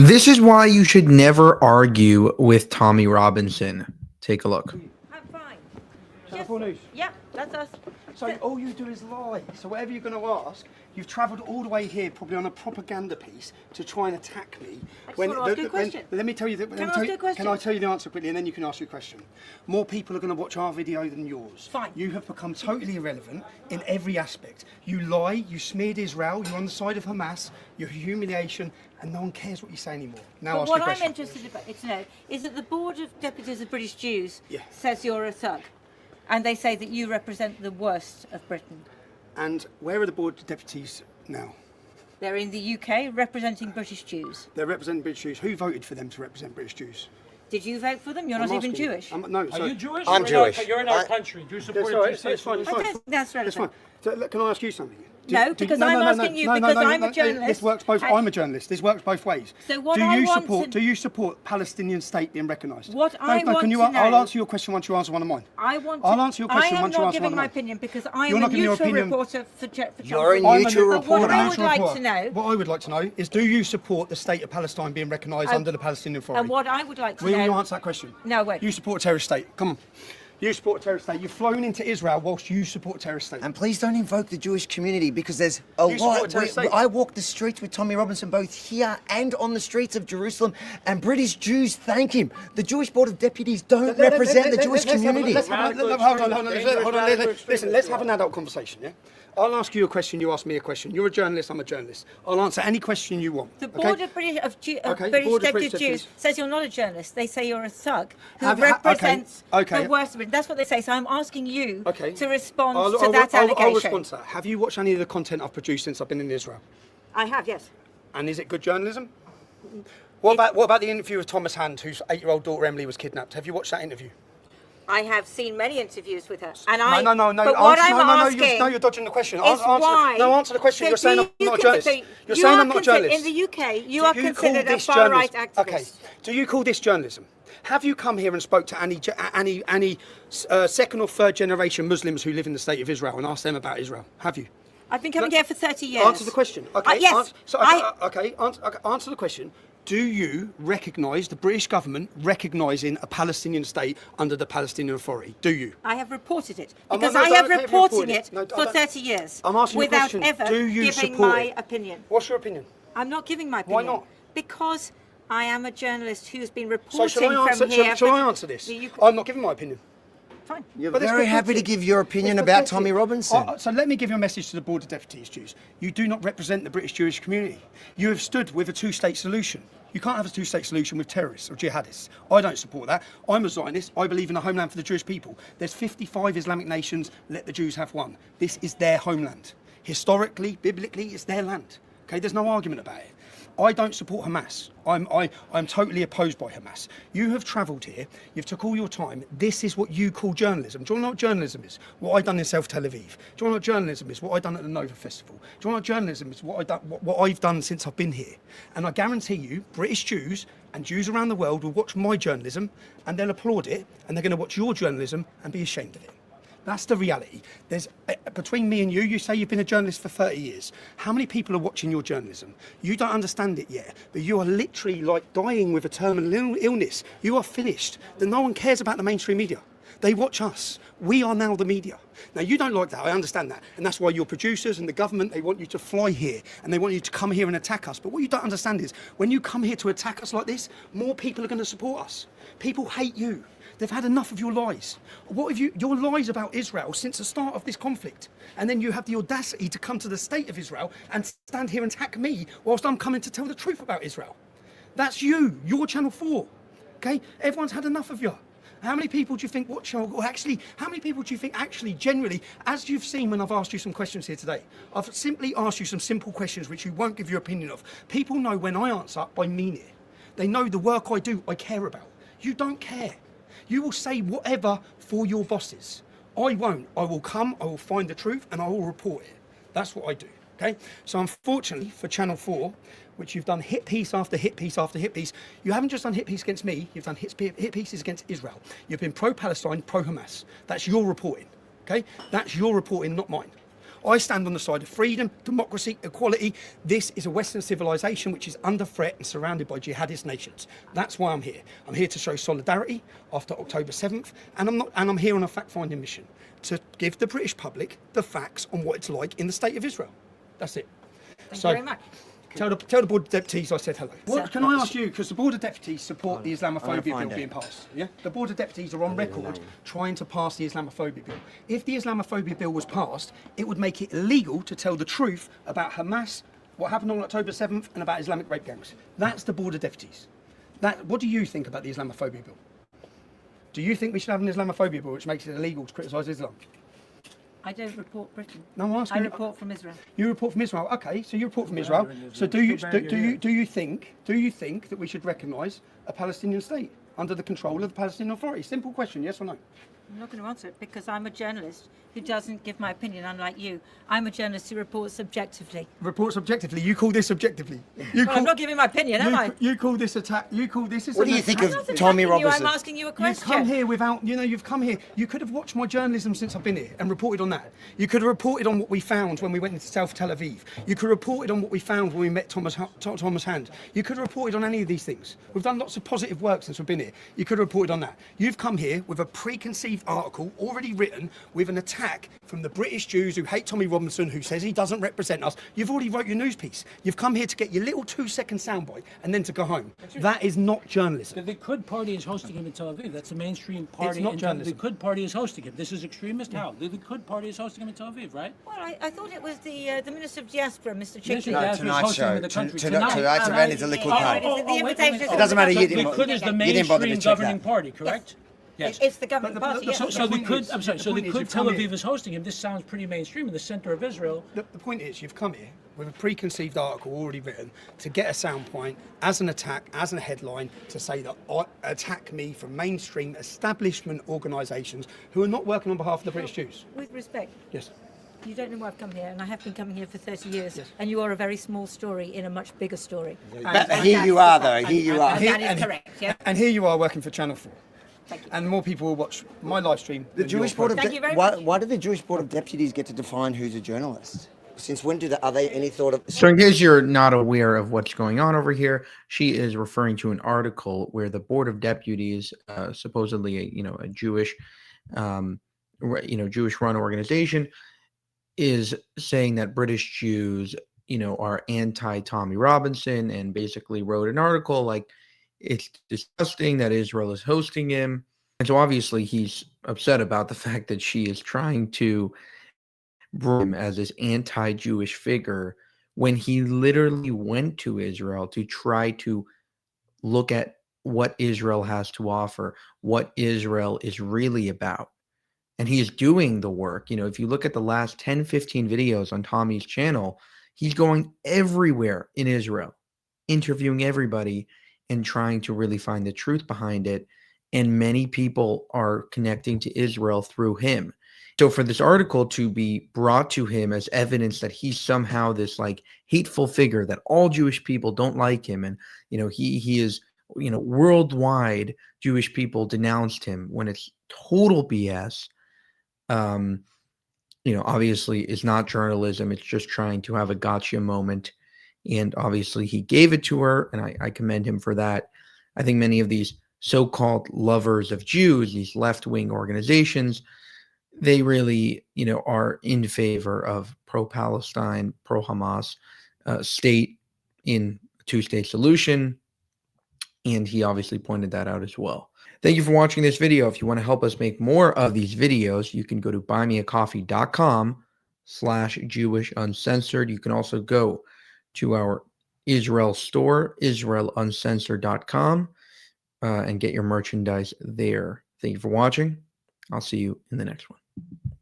This is why you should never argue with Tommy Robinson. Take a look. I'm fine. Channel 4 News. Yeah, that's us. So all you do is lie. So whatever you're going to ask, you've travelled all the way here, probably on a propaganda piece, to try and attack me. Let me tell you. Can I tell you the answer quickly, and then you can ask your question? More people are going to watch our video than yours. Fine. You have become totally irrelevant in every aspect. You lie. You smeared Israel. You're on the side of Hamas. You're humiliation, and no one cares what you say anymore. Now But ask what your question. I'm interested to know is that the Board of Deputies of British Jews Yeah. says you're a thug, and they say that you represent the worst of Britain. And where are the board of deputies now? They're in the UK representing British Jews. They're representing British Jews. Who voted for them to represent British Jews? Did you vote for them? You're not even Jewish. No, Are you Jewish? I'm Jewish. You're in our country. Do you support It's fine. I don't think that's It's relevant. fine. So, look, can I ask you something? Because I'm asking you because I'm a journalist. This works both. I'm a journalist. This works both ways. So what do I you want support? to- Do you support Palestinian state being recognised? What I want to know- I'll answer your question once you answer one of mine. I'll answer your question I am once you not answer giving one of my mine. opinion because I You're am a not giving your neutral opinion. reporter for You're a Channel 4. neutral But what reporter. I would like to know, What I would like to know is, do you support the state of Palestine being recognised under the Palestinian Authority? and what I would like to Will know. you answer that question? No, wait. You support a terrorist state. Come on. You support a terrorist state. You've flown into Israel whilst you support a terrorist state. And please don't invoke the Jewish community because there's a You support a lot. terrorist state? I walk the streets with Tommy Robinson both here and on the streets of Jerusalem, and British Jews thank him. The Jewish Board of Deputies don't represent the Jewish community. Hold on. Listen, let's have an adult conversation, yeah? I'll ask you a question, you ask me a question. You're a journalist, I'm a journalist. I'll answer any question you want. The okay? Board of British Board of Deputy British Jews says you're not a journalist. They say you're a thug who Okay, represents okay. the worst of it. That's what they say. So I'm asking you Okay. to respond I'll to that allegation. I'll respond to that. Have you watched any of the content I've produced since I've been in Israel? I have, yes. And is it good journalism? What about the interview with Thomas Hand, whose 8-year-old daughter Emily was kidnapped? Have you watched that interview? I have seen many interviews with her, and No. But what I'm asking you're dodging the question. is why. Answer the question. So You're saying I'm not a journalist. you You're saying are I'm not a journalist. In the UK, you Do are you considered call a this far-right journalism? activist. Okay. Do you call this journalism? Have you come here and spoke to any second or third generation Muslims who live in the state of Israel and asked them about Israel? Have you? I've been coming here for 30 years. Answer the question. Okay. Yes. Answer the question. Do you recognise the British government recognising a Palestinian state under the Palestinian Authority? Do you? I have reported it No, because no, I have don't reported report it it. No, for don't- 30 years I'm asking you a without question. ever Do you giving support my it? opinion. What's your opinion? I'm not giving my Why opinion. not? Because I am a journalist who's been So reporting shall I answer? from here. Shall I answer this? I'm not giving my opinion. Fine. You're But it's very pathetic. happy to give your opinion It's about pathetic. Tommy Robinson. So let me give you a message to the Board of Deputies Jews. You do not represent the British Jewish community. You have stood with a two-state solution. You can't have a two-state solution with terrorists or jihadists. I don't support that. I'm a Zionist. I believe in a homeland for the Jewish people. There's 55 Islamic nations. Let the Jews have one. This is their homeland. Historically, biblically, it's their land. Okay, there's no argument about it. I don't support Hamas. I'm totally opposed by Hamas. You have travelled here. You've took all your time. This is what you call journalism. Do you want to know what journalism is? What I've done in South Tel Aviv. Do you want to know what journalism is? What I've done at the Nova Festival. Do you want to know what journalism is? What I've done since I've been here. And I guarantee you, British Jews and Jews around the world will watch my journalism and they'll applaud it, and they're going to watch your journalism and be ashamed of it. That's the reality. There's between me and you, you say you've been a journalist for 30 years. How many people are watching your journalism? You don't understand it yet, but you are literally like dying with a terminal illness. You are finished. No one cares about the mainstream media. They watch us. We are now the media. Now, you don't like that. I understand that. And that's why your producers and the government, they want you to fly here and they want you to come here and attack us. But what you don't understand is when you come here to attack us like this, more people are going to support us. People hate you. They've had enough of your lies. What have your lies about Israel since the start of this conflict? And then you have the audacity to come to the state of Israel and stand here and attack me whilst I'm coming to tell the truth about Israel. That's you. You're Channel 4. Okay? Everyone's had enough of you. How many people do you think watch, or actually, how many people do you think actually, generally, as you've seen when I've asked you some questions here today, I've simply asked you some simple questions which you won't give your opinion of. People know when I answer, I mean it. They know the work I do, I care about. You don't care. You will say whatever for your bosses. I won't. I will come, I will find the truth, and I will report it. That's what I do, okay? So unfortunately for Channel 4, which you've done hit piece after hit piece after hit piece, you haven't just done hit piece against me, you've done hit pieces against Israel. You've been pro-Palestine, pro-Hamas. That's your reporting, okay? That's your reporting, not mine. I stand on the side of freedom, democracy, equality. This is a Western civilization which is under threat and surrounded by jihadist nations. That's why I'm here. I'm here to show solidarity after October 7th, and I'm here on a fact-finding mission to give the British public the facts on what it's like in the state of Israel. That's it. Thank you very much. Tell the Board of Deputies I said hello. What, can I ask you, because the Board of Deputies support the Islamophobia bill being passed, yeah? The Board of Deputies are on record trying to pass the Islamophobia bill. If the Islamophobia bill was passed, it would make it illegal to tell the truth about Hamas, what happened on October 7th, and about Islamic rape gangs. That's the Board of Deputies. What do you think about the Islamophobia bill? Do you think we should have an Islamophobia bill which makes it illegal to criticise Islam? I don't report Britain. No, I'm asking I you- report from Israel. You report from Israel. Okay, so you report from Israel. So do you think that we should recognise a Palestinian state under the control of the Palestinian Authority? Simple question, yes or no? I'm not going to answer it because I'm a journalist who doesn't give my opinion, unlike you. I'm a journalist who reports objectively. Reports objectively. You call this objectively. Well, I'm not giving my opinion, am I? You call this attack. You call this. What do you think I'm of not Tommy attacking you, Robinson? I'm asking you a question. You've come here without, you've come here. You could have watched my journalism since I've been here and reported on that. You could have reported on what we found when we went into South Tel Aviv. You could have reported on what we found when we met Thomas Hand. You could have reported on any of these things. We've done lots of positive work since we've been here. You could have reported on that. You've come here with a preconceived article already written with an attack from the British Jews who hate Tommy Robinson, who says he doesn't represent us. You've already wrote your news piece. You've come here to get your little 2-second soundbite and then to go home. That is not journalism. The Likud party is hosting him in Tel Aviv. That's the mainstream party. not in journalism. The Likud party is hosting him. This is extremist. How? The Likud party is hosting him in Tel Aviv, right? Well, I thought it was the Minister of Diaspora, Mr. Minister Chickling. of Diaspora is Tonight's hosting him show. in the country Tonight's tonight. event is a Likud party. The invitation is It doesn't matter, you the didn't Likud is the You didn't bother to mainstream check governing that. party, correct? Yes. It's the government But party, yes. So The point Likud, is- I'm sorry. the So point is Likud you've Tel come Aviv here- is hosting him. This sounds pretty mainstream in the center of Israel. The point is, you've come here with a preconceived article already written to get a sound point as an attack, as a headline, to say that attack me from mainstream establishment organisations who are not working on behalf of the British Jews. With respect, Yes. you don't know why I've come here, and I have been coming here for 30 years, Yes. and you are a very small story in a much bigger story. But here you are, though. Here you are. That is correct, yeah. And here you are working for Channel 4. Thank you. And more people will watch my live stream. The than Jewish your Board of Thank you very why, much. why do the Jewish Board of Deputies get to define who's a journalist? Since when are they any thought of? So in case you're not aware of what's going on over here, she is referring to an article where the Board of Deputies, supposedly a Jewish, Jewish-run organization, is saying that British Jews, are anti-Tommy Robinson, and basically wrote an article like it's disgusting that Israel is hosting him. And so obviously he's upset about the fact that she is trying to bring him as this anti-Jewish figure when he literally went to Israel to try to look at what Israel has to offer, what Israel is really about. And he is doing the work. If you look at the last 10, 15 videos on Tommy's channel, he's going everywhere in Israel, interviewing everybody and trying to really find the truth behind it. And many people are connecting to Israel through him. So for this article to be brought to him as evidence that he's somehow this hateful figure, that all Jewish people don't like him, and he is worldwide Jewish people denounced him, when it's total BS. Obviously it's not journalism. It's just trying to have a gotcha moment. And obviously he gave it to her, and I commend him for that. I think many of these so-called lovers of Jews, these left-wing organizations, they really, are in favor of pro-Palestine, pro-Hamas state in a two-state solution. And he obviously pointed that out as well. Thank you for watching this video. If you want to help us make more of these videos, you can go to buymeacoffee.com/JewishUncensored. You can also go to our Israel store, IsraelUncensored.com, and get your merchandise there. Thank you for watching. I'll see you in the next one.